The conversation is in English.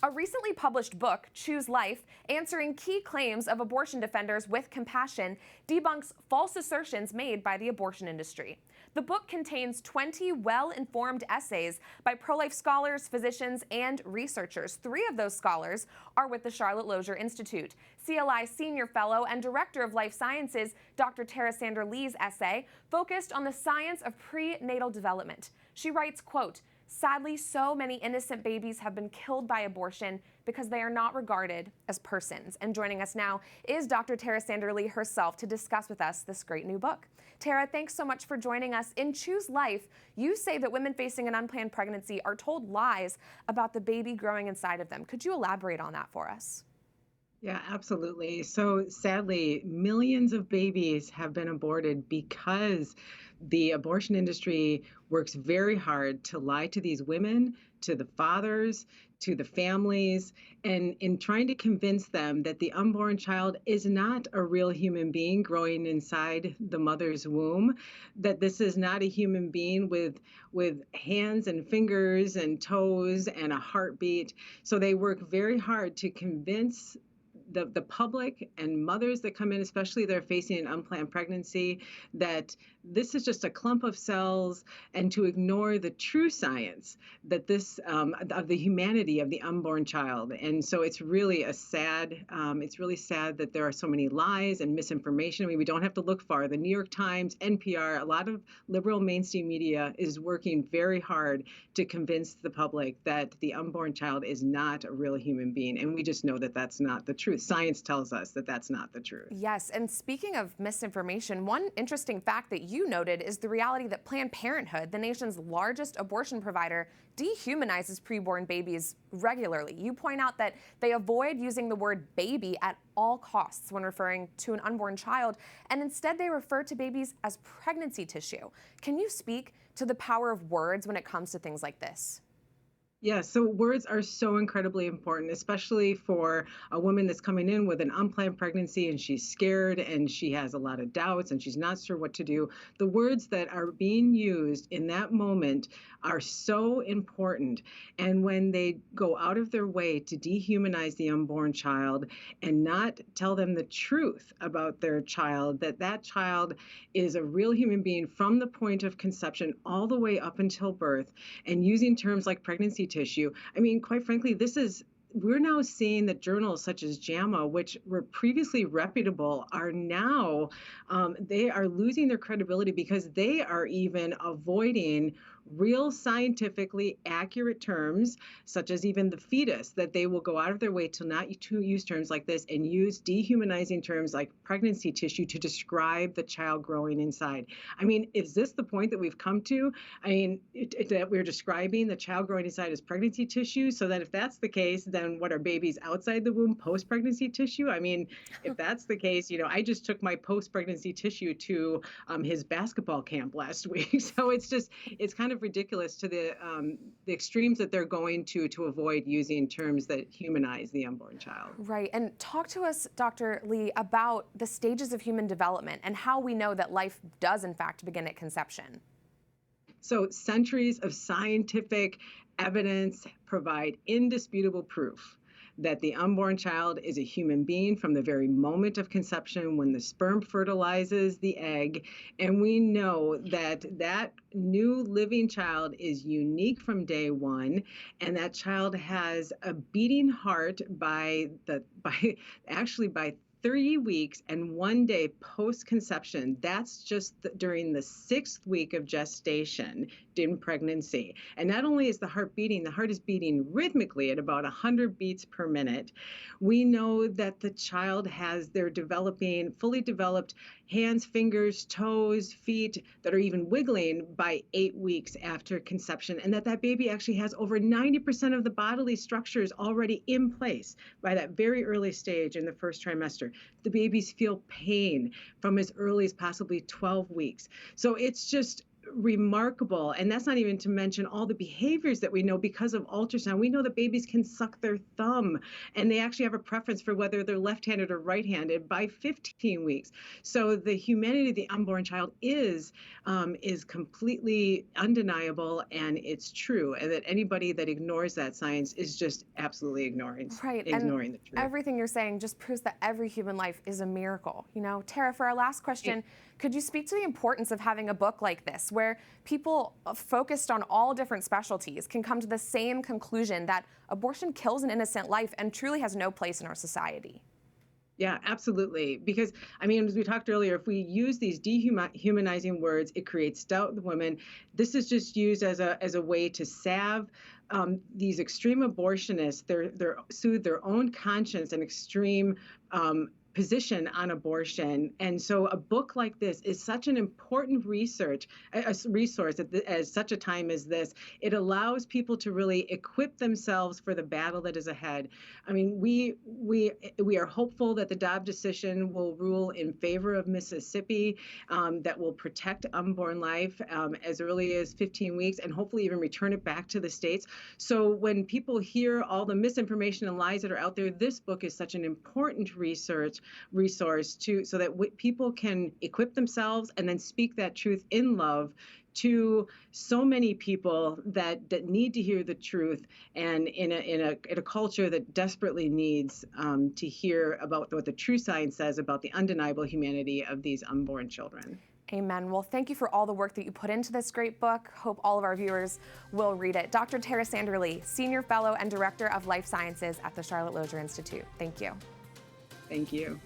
A recently published book, Choose Life, answering key claims of abortion defenders with compassion, debunks false assertions made by the abortion industry. The book contains 20 well-informed essays by pro-life scholars, physicians, and researchers. 3 of those scholars are with the Charlotte Lozier Institute. CLI Senior Fellow and Director of Life Sciences, Dr. Tara Sander Lee's essay focused on the science of prenatal development. She writes, quote, "Sadly, so many innocent babies have been killed by abortion because they are not regarded as persons." And joining us now is Dr. Tara Sander Lee herself to discuss with us this great new book. Tara, thanks so much for joining us. In Choose Life, you say that women facing an unplanned pregnancy are told lies about the baby growing inside of them. Could you elaborate on that for us? Yeah, absolutely. So sadly, millions of babies have been aborted because the abortion industry works very hard to lie to these women, to the fathers, to the families, and in trying to convince them that the unborn child is not a real human being growing inside the mother's womb, that this is not a human being with hands and fingers and toes and a heartbeat. So they work very hard to convince the public and mothers that come in, especially they're facing an unplanned pregnancy, that this is just a clump of cells, and to ignore the true science that this of the humanity of the unborn child. And so it's really it's really sad that there are so many lies and misinformation. I mean, we don't have to look far. The New York Times, NPR, a lot of liberal mainstream media is working very hard to convince the public that the unborn child is not a real human being. And we just know that that's not the truth. Science tells us that that's not the truth. Yes, and speaking of misinformation, one interesting fact that you noted is the reality that Planned Parenthood, the nation's largest abortion provider, dehumanizes preborn babies regularly. You point out that they avoid using the word baby at all costs when referring to an unborn child, and instead they refer to babies as pregnancy tissue. Can you speak to the power of words when it comes to things like this? Yeah, so words are so incredibly important, especially for a woman that's coming in with an unplanned pregnancy and she's scared and she has a lot of doubts and she's not sure what to do. The words that are being used in that moment are so important. And when they go out of their way to dehumanize the unborn child and not tell them the truth about their child, that child is a real human being from the point of conception all the way up until birth, and using terms like pregnancy tissue. I mean, quite frankly, we're now seeing that journals such as JAMA, which were previously reputable, are now, they are losing their credibility because they are even avoiding real scientifically accurate terms, such as even the fetus, that they will go out of their way to not to use terms like this and use dehumanizing terms like pregnancy tissue to describe the child growing inside. I mean, is this the point that we've come to? I mean, that we're describing the child growing inside as pregnancy tissue, so that if that's the case, then what are babies outside the womb post-pregnancy tissue? I mean, if that's the case, I just took my post-pregnancy tissue to his basketball camp last week. So it's kind of ridiculous to the extremes that they're going to avoid using terms that humanize the unborn child. Right. And talk to us, Dr. Lee, about the stages of human development and how we know that life does, in fact, begin at conception. So centuries of scientific evidence provide indisputable proof that the unborn child is a human being from the very moment of conception, when the sperm fertilizes the egg. And we know that that new living child is unique from day one, and that child has a beating heart by 3 weeks and 1 day post-conception. That's just during the 6th week of gestation in pregnancy. And not only is the heart is beating rhythmically at about 100 beats per minute. We know that the child has their fully developed hands, fingers, toes, feet that are even wiggling by 8 weeks after conception, and that baby actually has over 90% of the bodily structures already in place by that very early stage in the first trimester. The babies feel pain from as early as possibly 12 weeks. So it's just remarkable. And that's not even to mention all the behaviors that we know because of ultrasound. We know that babies can suck their thumb, and they actually have a preference for whether they're left-handed or right-handed by 15 weeks. So the humanity of the unborn child is completely undeniable, and it's true. And that anybody that ignores that science is just absolutely Right, and ignoring the truth. everything you're saying just proves that every human life is a miracle. Tara, for our last question, could you speak to the importance of having a book like this, where people focused on all different specialties can come to the same conclusion that abortion kills an innocent life and truly has no place in our society? Yeah, absolutely. Because, I mean, as we talked earlier, if we use these dehumanizing words, it creates doubt in the women. This is just used as a way to salve these extreme abortionists. They're soothe their own conscience and extreme position on abortion. And so a book like this is such an important resource at such a time as this. It allows people to really equip themselves for the battle that is ahead. I mean, we are hopeful that the Dobbs decision will rule in favor of Mississippi, that will protect unborn life as early as 15 weeks, and hopefully even return it back to the states. So when people hear all the misinformation and lies that are out there, this book is such an important resource so that people can equip themselves and then speak that truth in love to so many people that need to hear the truth, and in a culture that desperately needs to hear about what the true science says about the undeniable humanity of these unborn children. Amen. Well, thank you for all the work that you put into this great book. Hope all of our viewers will read it. Dr. Tara Sanderly, Senior Fellow and Director of Life Sciences at the Charlotte Lozier Institute. Thank you. Thank you.